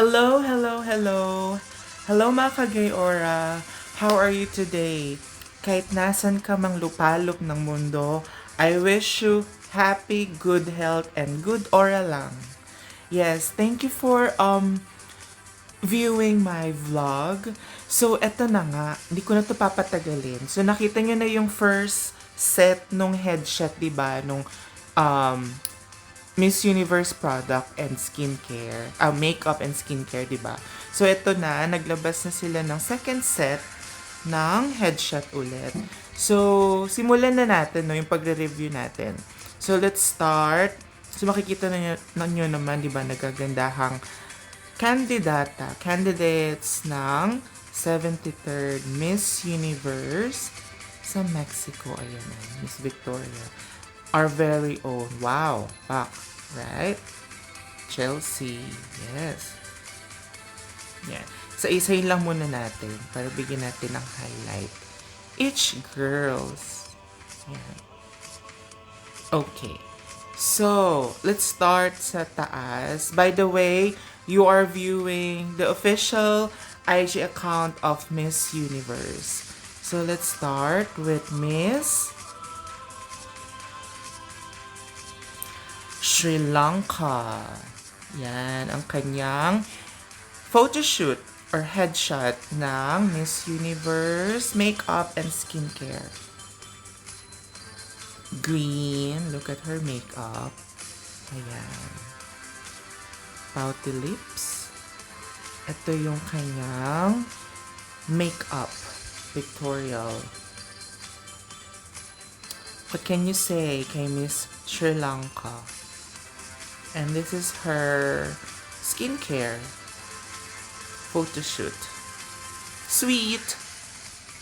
Hello, hello, hello. Hello mga kagayora. How are you today? Kahit nasan ka mang lupalop ng mundo, I wish you happy, good health, and good aura lang. Yes, thank you for viewing my vlog. So, eto na nga. Hindi ko na to papatagalin. So, nakita nyo na yung first set nung headshot, diba? Nung um, Miss Universe product and skincare, makeup and skincare, 'di ba? So ito na, naglabas na sila ng second set ng headshot ulit. So simulan na natin no yung pagre-review natin. So let's start. So makikita na nyo naman, 'di ba, nagagandahang candidates ng 73rd Miss Universe sa Mexico. Ayan na, Miss Victoria. Our very own. Wow. Back. Right? Chelsea. Yes. Yan. So, isayin lang muna natin para bigyan natin ng highlight. Each girls. Yan. Okay. So, let's start sa taas. By the way, you are viewing the official IG account of Miss Universe. So, let's start with Miss Sri Lanka. Yan, ang kanyang photoshoot or headshot ng Miss Universe Makeup and Skincare. Green, look at her makeup. Ayan. Pouty lips. Ito yung kanyang makeup pictorial. What can you say kay Miss Sri Lanka? And this is her skincare photo shoot. Sweet.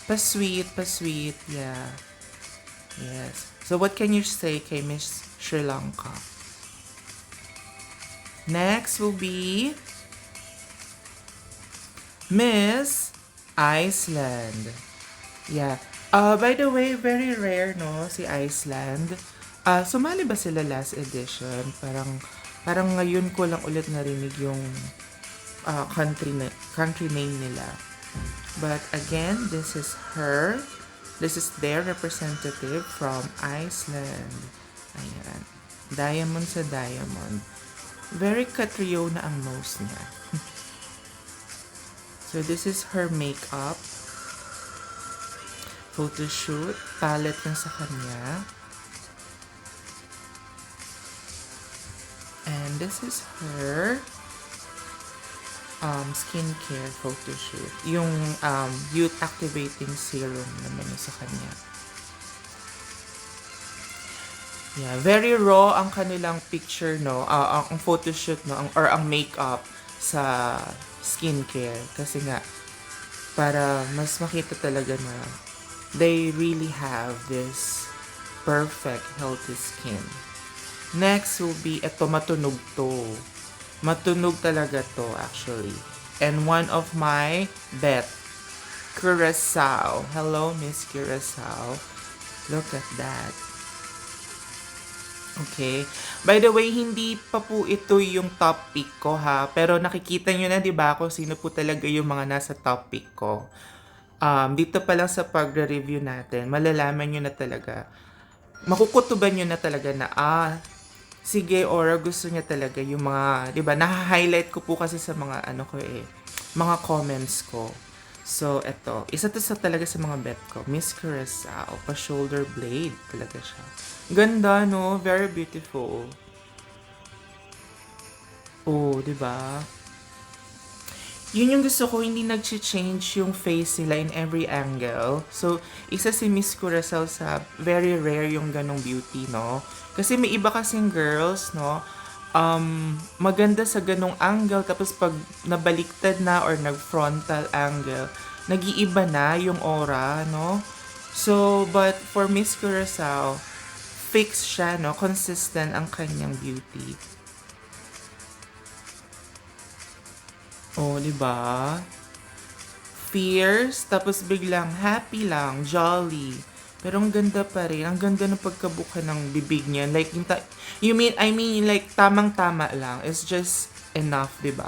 Pa-sweet, pa-sweet. Yeah. Yes. So what can you say kay Miss Sri Lanka? Next will be Miss Iceland. Yeah. By the way, very rare, no, si Iceland. Sumali ba sila last edition? Parang ngayon ko lang ulit narinig yung country name nila. But again, this is her. This is their representative from Iceland. Ayan. Diamond sa diamond. Very katrio na ang nose niya. So this is her makeup. Photoshoot. Palette na sa kanya. And this is her skincare photoshoot. Yung youth activating serum naman yung sa kanya. Yeah, very raw ang kanilang picture, no? Ang photoshoot, no? Or ang makeup sa skincare. Kasi nga, para mas makita talaga na they really have this perfect healthy skin. Next will be, eto, matunog to. Matunog talaga to, actually. And one of my bet, Curacao. Hello, Miss Curacao. Look at that. Okay. By the way, hindi pa po ito yung top pick ko, ha. Pero nakikita nyo na, di ba, kung sino po talaga yung mga nasa top pick ko. Dito pa lang sa pagre-review natin, malalaman nyo na talaga. Makukutuban nyo na talaga na, sige, Aura, gusto niya talaga yung mga, di ba, na-highlight ko po kasi sa mga, mga comments ko. So, eto, isa to sa talaga sa mga bet ko. Miss Curacao, pa-shoulder blade talaga siya. Ganda, no? Very beautiful. Oh, di ba? Yun yung gusto ko, hindi nag-change yung face nila in every angle. So, isa si Miss Curacao sa very rare yung ganong beauty, no? Kasi may iba kasing girls, no? Maganda sa ganong angle, tapos pag nabaliktad na or nag-frontal angle, nag-iiba na yung aura, no? So, but for Miss Curacao, fixed siya, no? Consistent ang kanyang beauty. Oh, di ba? Fierce, tapos biglang happy lang, jolly. Pero ang ganda pa rin. Ang ganda ng pagkabuka ng bibig niya. Like, I mean, like, tamang-tama lang. It's just enough, di ba?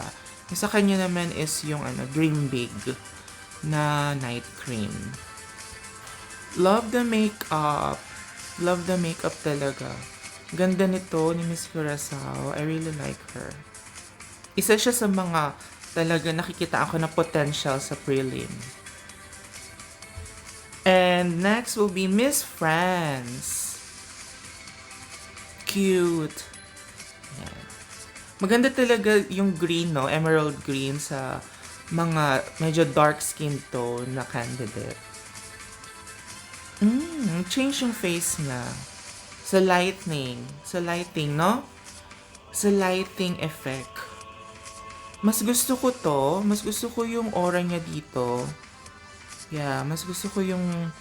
Yung sa kanya naman is yung Dream Big na night cream. Love the makeup. Love the makeup talaga. Ganda nito ni Miss Curacao. I really like her. Isa siya sa mga talaga nakikita ako na potential sa prelim. And next will be Miss France. Cute. Yan. Maganda talaga yung green, no? Emerald green sa mga medyo dark skin tone na candidate. Change yung face niya. Sa lighting, no? Sa lighting effect. Mas gusto ko to. Mas gusto ko yung aura niya dito. Yeah, mas gusto ko yung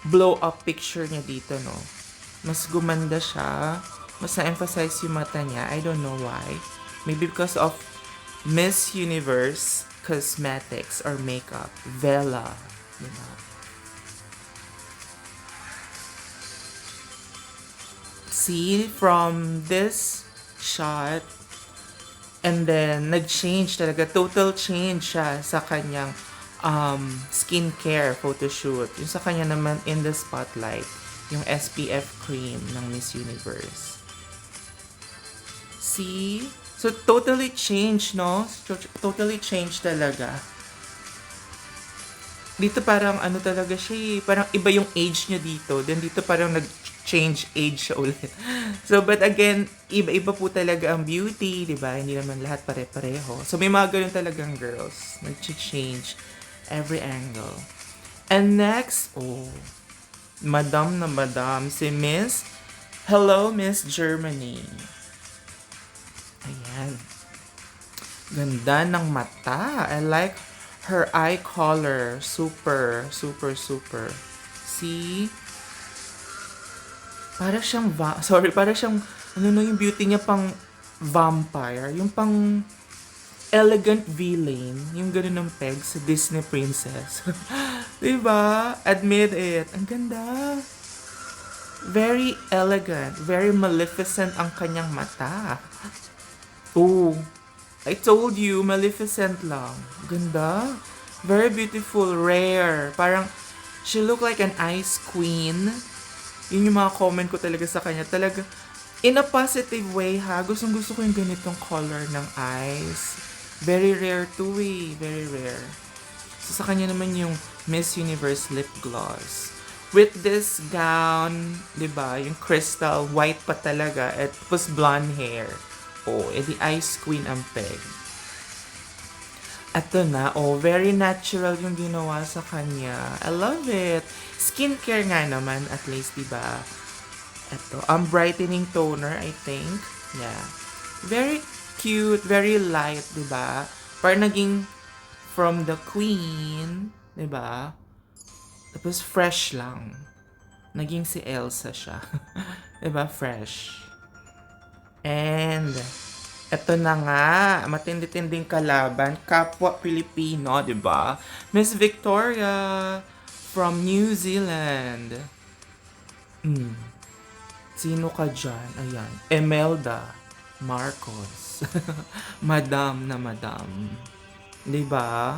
blow up picture niya dito, no? Mas gumanda siya. Mas na-emphasize yung mata niya. I don't know why. Maybe because of Miss Universe cosmetics or makeup. Vela. Diba? See, from this shot, and then nag-change talaga. Total change siya sa kanyang skincare photoshoot. Yung sa kanya naman in the spotlight, yung SPF cream ng Miss Universe. See? So, totally changed, no? Totally changed talaga. Dito parang talaga siya, parang iba yung age niya dito. Then dito parang nag-change age siya ulit. So, but again, iba-iba po talaga ang beauty, di ba? Hindi naman lahat pare-pareho. So, may mga ganun talagang girls. Nag-change every angle. And next, madam na madam, si Miss. Hello, Miss Germany. Ayan. Ganda ng mata. I like her eye color. Super, super, super. See? Para siyang, para siyang, yung beauty niya pang vampire. Yung pang elegant villain. Yung ganun ng peg sa Disney princess. Diba? Admit it. Ang ganda. Very elegant. Very maleficent ang kanyang mata. Oh, I told you, Maleficent lang. Ganda. Very beautiful, rare. Parang, she look like an ice queen. Yun yung mga comment ko talaga sa kanya. Talaga, in a positive way ha. Gustong gusto ko yung ganitong color ng eyes. Very rare too eh. Very rare. So sa kanya naman yung Miss Universe lip gloss. With this gown, diba? Yung crystal, white pa talaga. At tapos blonde hair. Edi ice queen ang peg. Ato na, very natural yung ginawa sa kanya. I love it. Skincare nga naman, at least, diba? Ito, brightening toner, I think. Yeah. Very cute, very light, diba? Parang naging from the queen, diba? Tapos fresh lang. Naging si Elsa siya. Diba? Fresh. And, eto na nga, matindi-tinding kalaban, kapwa Pilipino, di ba? Miss Victoria from New Zealand. Sino ka dyan? Ayan. Imelda Marcos. Madam na madam. Di ba?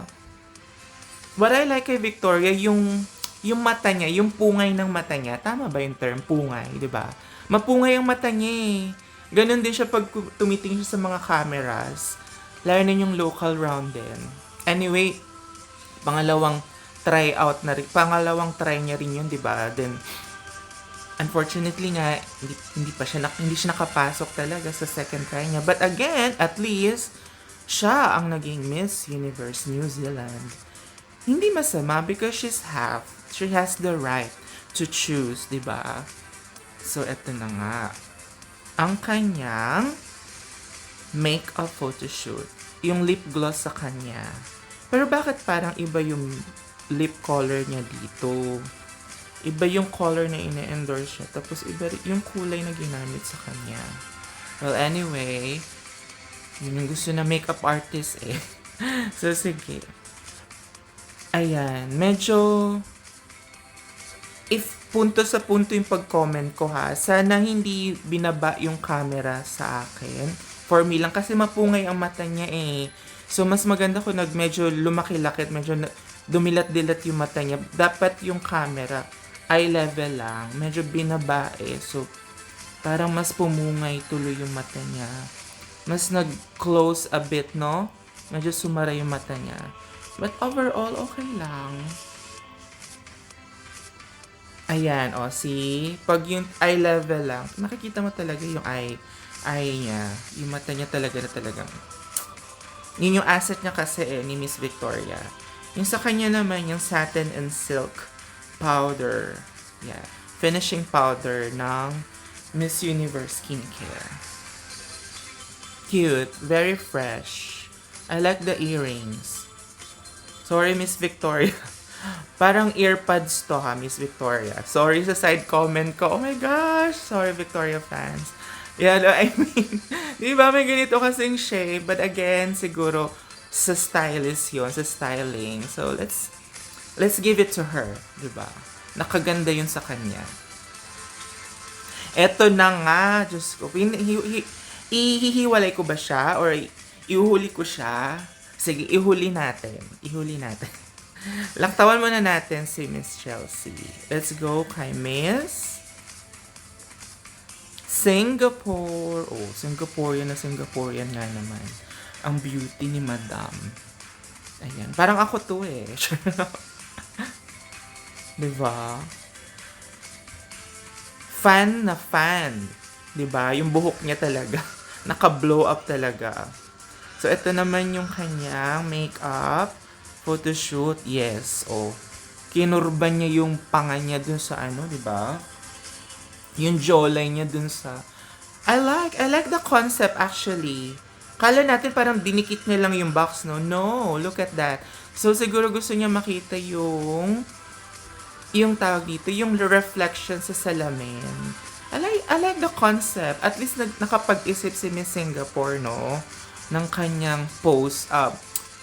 What I like kay Victoria, yung mata niya, yung pungay ng mata niya. Tama ba yung term? Pungay, di ba? Mapungay ang mata niya eh. Ganon din siya pag tumitingin siya sa mga cameras. Lalo na yung local round din. Anyway, pangalawang try niya rin yun, di ba? Then, unfortunately nga, hindi siya nakapasok talaga sa second try niya. But again, at least, siya ang naging Miss Universe New Zealand. Hindi masama because she's half. She has the right to choose, di ba? So, eto na nga. Ang kanyang makeup photoshoot. Yung lip gloss sa kanya. Pero bakit parang iba yung lip color niya dito? Iba yung color na ine-endorse siya. Tapos iba yung kulay na ginamit sa kanya. Well, anyway, yun yung gusto na makeup artist eh. So, sige. Ayan. Medyo punto sa punto yung pag-comment ko ha. Sana hindi binaba yung camera sa akin. For me lang kasi mapungay ang mata niya eh. So mas maganda kung medyo lumaki-laki at medyo dumilat-dilat yung mata niya. Dapat yung camera eye level lang, medyo binabae. So parang mas pumungay tuloy yung mata niya. Mas nag-close a bit, no? Medyo sumara yung mata niya. But overall, okay lang. Ayan, o, see? Pag yung eye level lang, nakikita mo talaga yung eye niya. Yung mata niya talaga na talagang. Yun yung asset niya kasi ni Miss Victoria. Yung sa kanya naman, yung satin and silk powder. Yeah. Finishing powder ng Miss Universe Skincare. Cute. Very fresh. I like the earrings. Sorry, Miss Victoria. Parang earpads to ha, Miss Victoria. Sorry sa side comment ko. Oh my gosh! Sorry, Victoria fans. Yeah, no, I mean, di ba may ganito kasing shape? But again, siguro, sa stylist yun, sa styling. So, let's give it to her, di ba? Nakaganda yun sa kanya. Eto na nga, Diyos ko. Ihihiwalay ko ba siya? Or ihuhuli ko siya? Sige, ihuli natin. Ihuli natin. Laktawan muna natin si Miss Chelsea. Let's go kay Miss Singapore. Oh, Singaporean na Singaporean nga naman. Ang beauty ni Madam. Ayan. Parang ako to eh. Diba? Fan na fan. Diba? Yung buhok niya talaga. Naka-blow up talaga. So, ito naman yung kanyang makeup. Photoshoot. Yes. Oh. Kinurban niya yung panga niya dun sa ano, diba? Yung jawline niya dun sa... I like the concept actually. Kala natin parang dinikit niya lang yung box, no? No, look at that. So, siguro gusto niya makita yung tawag dito, yung reflection sa salamin. I like the concept. At least nakapag-isip si Miss Singapore, no? Ng kanyang pose,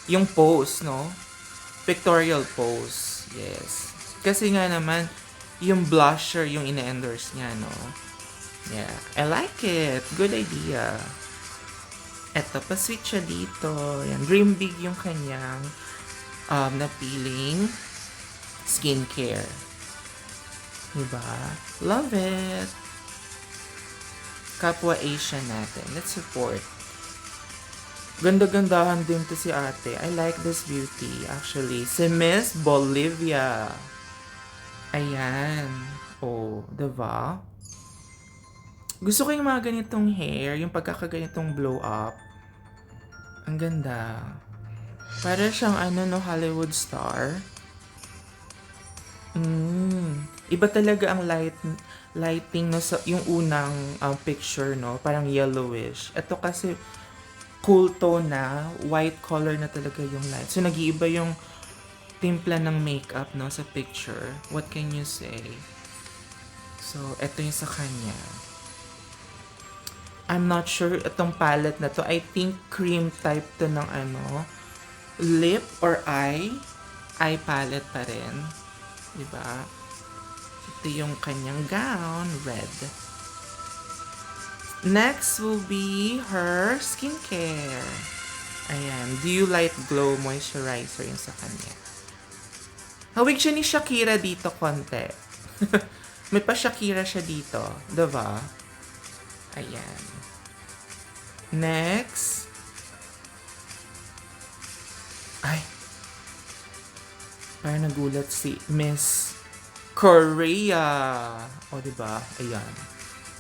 yung pose, no? Pictorial pose. Yes. Kasi nga naman, yung blusher yung ina-endorse niya, no? Yeah. I like it. Good idea. Eto, pa-switch siya dito. Yan. Dream Big yung kanyang napiling skincare. Diba? Love it. Kapwa Asian natin. Let's support. Ganda-gandahan din to si ate. I like this beauty, actually. Si Miss Bolivia. Ayan. Oh, diba? Gusto ko yung mga ganitong hair, yung pagkakaganitong blow up. Ang ganda. Para siyang Hollywood star. Iba talaga ang lighting no, sa yung unang picture, no? Parang yellowish. Ito kasi cool tone na, white color na talaga yung light. So, nag-iiba yung timpla ng makeup, no, sa picture. What can you say? So, ito yung sa kanya. I'm not sure itong palette na to. I think cream type to ng lip or eye. Eye palette pa rin. Diba? Ito yung kanyang gown, red. Next will be her skincare. Ayan. Dew Light Glow Moisturizer yung sa kanya. Hawig siya ni Shakira dito konti. May pa Shakira siya dito. Diba? Ayan. Next. Ay. Parang nagulat si Miss Korea. O, diba? Ayan.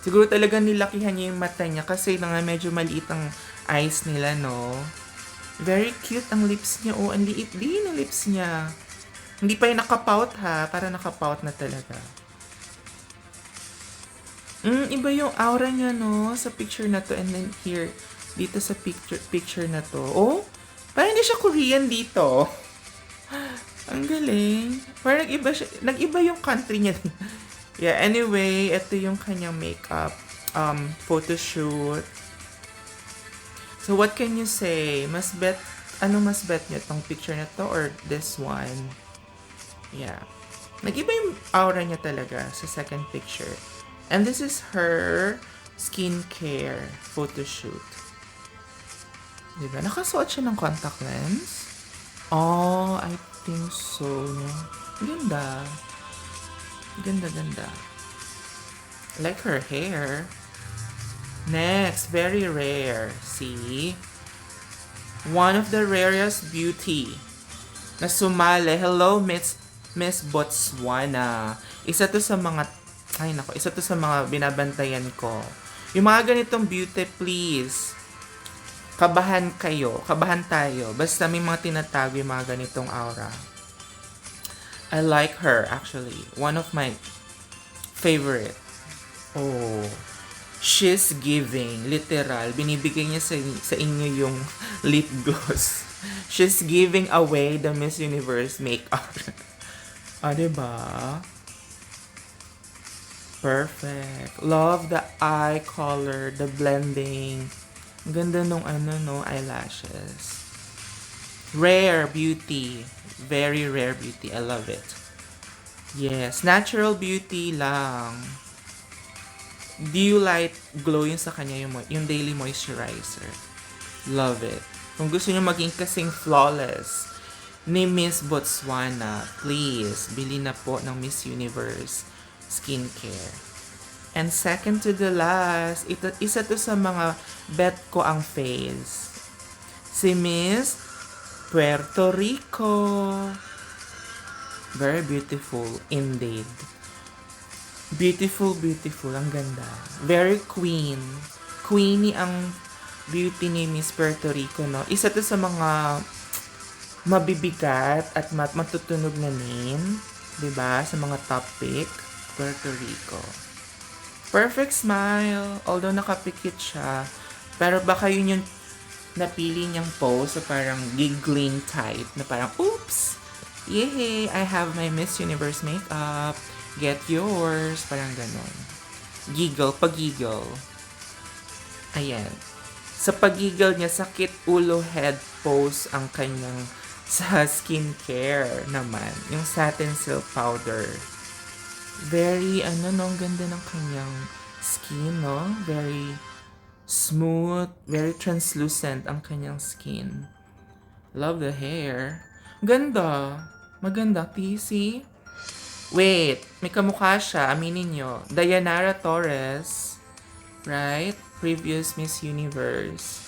Siguro talaga nilakihan niya yung mata niya kasi nga medyo maliit ang eyes nila, no? Very cute ang lips niya. Oh, ang liit din ang lips niya. Hindi pa yung nakapout ha. Para nakapout na talaga. Iba yung aura niya, no? Sa picture na to. And then here, dito sa picture na to. Oh, parang hindi siya Korean dito. Ang galing. Parang nag-iba yung country niya. Yeah, anyway, ito yung kanyang makeup photo shoot. So, what can you say? Mas bet niya tong picture na to or this one? Yeah. Nag-iba yung aura niya talaga sa second picture. And this is her skincare photo shoot. Diba? Nakasuot siya ng contact lens? Oh, I think so. Ganda. Ganda, ganda. Like her hair. Next, very rare. See? One of the rarest beauty na sumali. Hello, Miss Botswana. Isa to sa mga, ay nako, isa to sa mga binabantayan ko. Yung mga ganitong beauty, please. Kabahan kayo. Kabahan tayo. Basta may mga tinatago yung mga ganitong aura. I like her, actually. One of my favorite. Oh. She's giving. Literal. Binibigay niya sa inyo yung lip gloss. She's giving away the Miss Universe makeup. Diba? Perfect. Love the eye color, the blending. Ganda nung eyelashes. Rare beauty. Very rare beauty. I love it. Yes, natural beauty lang. Dew Light Glow yung sa kanya, yung daily moisturizer. Love it. Kung gusto niyo maging kasing flawless ni Miss Botswana, please, bili na po ng Miss Universe skincare. And second to the last, isa to sa mga bet ko ang face. Si Miss Puerto Rico. Very beautiful indeed. Beautiful, beautiful. Ang ganda. Very queen. Queenie ang beauty ni Miss Puerto Rico, no? Isa to sa mga mabibigat at matutunog na name. Diba? Sa mga top pick. Puerto Rico. Perfect smile. Although nakapikit siya. Pero baka yun yung napili niyang pose. So parang giggling type. Na parang, oops! Yay! I have my Miss Universe makeup. Get yours. Parang ganon. Giggle. Pag-giggle. Ayan. Sa pag-giggle niya, sakit ulo head pose ang kanyang sa skincare naman. Yung satin silk powder. Very, ang ganda ng kanyang skin, no? Very smooth. Very translucent ang kanyang skin. Love the hair. Ganda. Maganda. PC. Wait, may kamukha siya. Aminin nyo. Dayanara Torres. Right? Previous Miss Universe.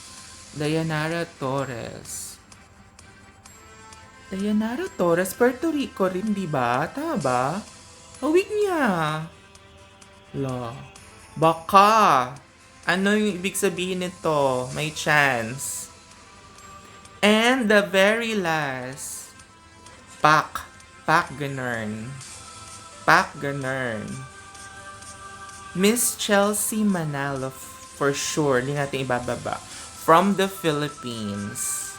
Dayanara Torres. Dayanara Torres, Puerto Rico rin, di ba? Tama ba? Hawig niya. La. Baka. Ano yung ibig sabihin nito? May chance. And the very last. Pak Ganern. Pak Ganern. Miss Chelsea Manalo for sure. Hindi natin ibababa. From the Philippines.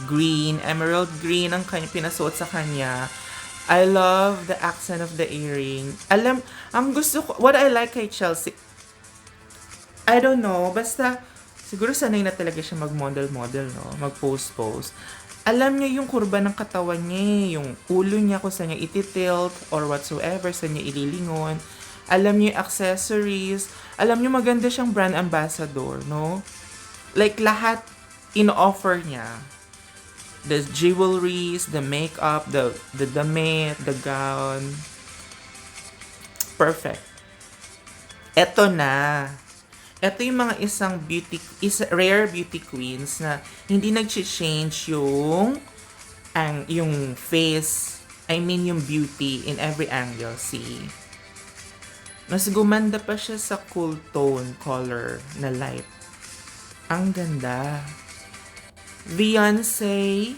Green, emerald green ang pinasuot sa kanya. I love the accent of the earring. Ang gusto ko, what I like kay Chelsea, I don't know, basta, siguro sanay na talaga siya mag-model, no? Mag-pose. Alam niya yung kurba ng katawan niya, yung ulo niya kung saan niya ititilt or whatsoever, saan niya ililingon. Alam niya yung accessories. Alam niyo maganda siyang brand ambassador, no? Like lahat in-offer niya. The jewelries, the makeup, the damit, the gown. Perfect. Eto na. Ito yung mga rare beauty queens na hindi nag-change yung face, I mean yung beauty in every angle. See? Mas gumanda pa siya sa cool tone color na light. Ang ganda. Beyonce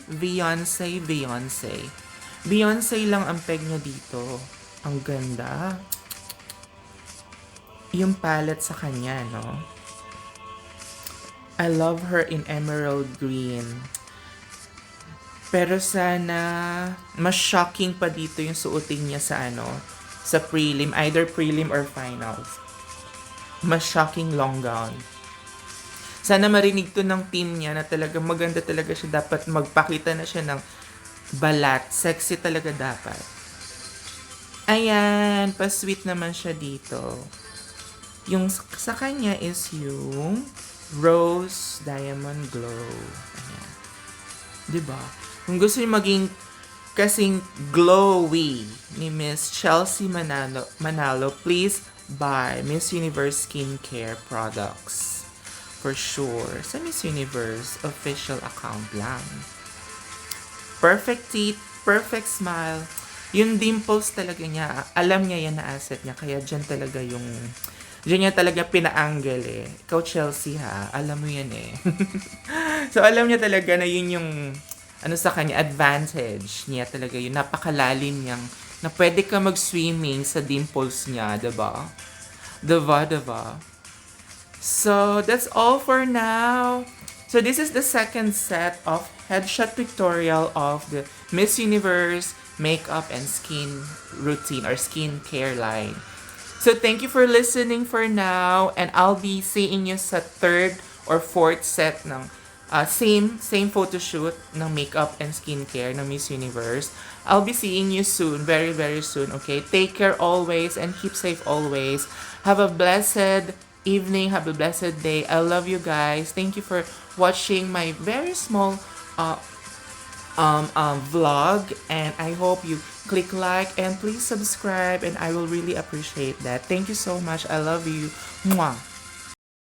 lang ang peg niya dito. Ang ganda. Yung palette sa kanya, no? I love her in emerald green. Pero sana mas shocking pa dito yung suotin niya sa prelim, either prelim or finals. Mas shocking long gown. Sana marinig to ng team niya na talagang maganda talaga siya. Dapat magpakita na siya ng balat. Sexy talaga dapat. Ayan, pa-sweet naman siya dito. Yung sa kanya is yung Rose Diamond Glow. Ayan. 'Di ba? Kung gusto niyo maging kasing glowy ni Miss Chelsea Manalo, please buy Miss Universe skincare products. For sure. Sa Miss Universe official account lang. Perfect teeth, perfect smile. Yung dimples talaga niya, alam niya yan na asset niya. Kaya dyan niya talaga pina-angle eh. Ikaw Chelsea ha, alam mo yan eh. So alam niya talaga na yun yung ano sa kanya, advantage niya talaga yun. Napakalalim niyang na pwede ka mag-swimming sa dimples niya, diba? Diba? So, that's all for now. So, this is the second set of headshot pictorial of the Miss Universe makeup and skin routine or skin care line. So, thank you for listening for now. And I'll be seeing you sa third or fourth set ng same photo shoot ng makeup and skincare ng Miss Universe. I'll be seeing you soon, very, very soon, okay? Take care always and keep safe always. Have a blessed evening, have a blessed day. I love you guys. Thank you for watching my very small vlog, and I hope you click like and please subscribe, and I will really appreciate that. Thank you so much. I love you. Mwah.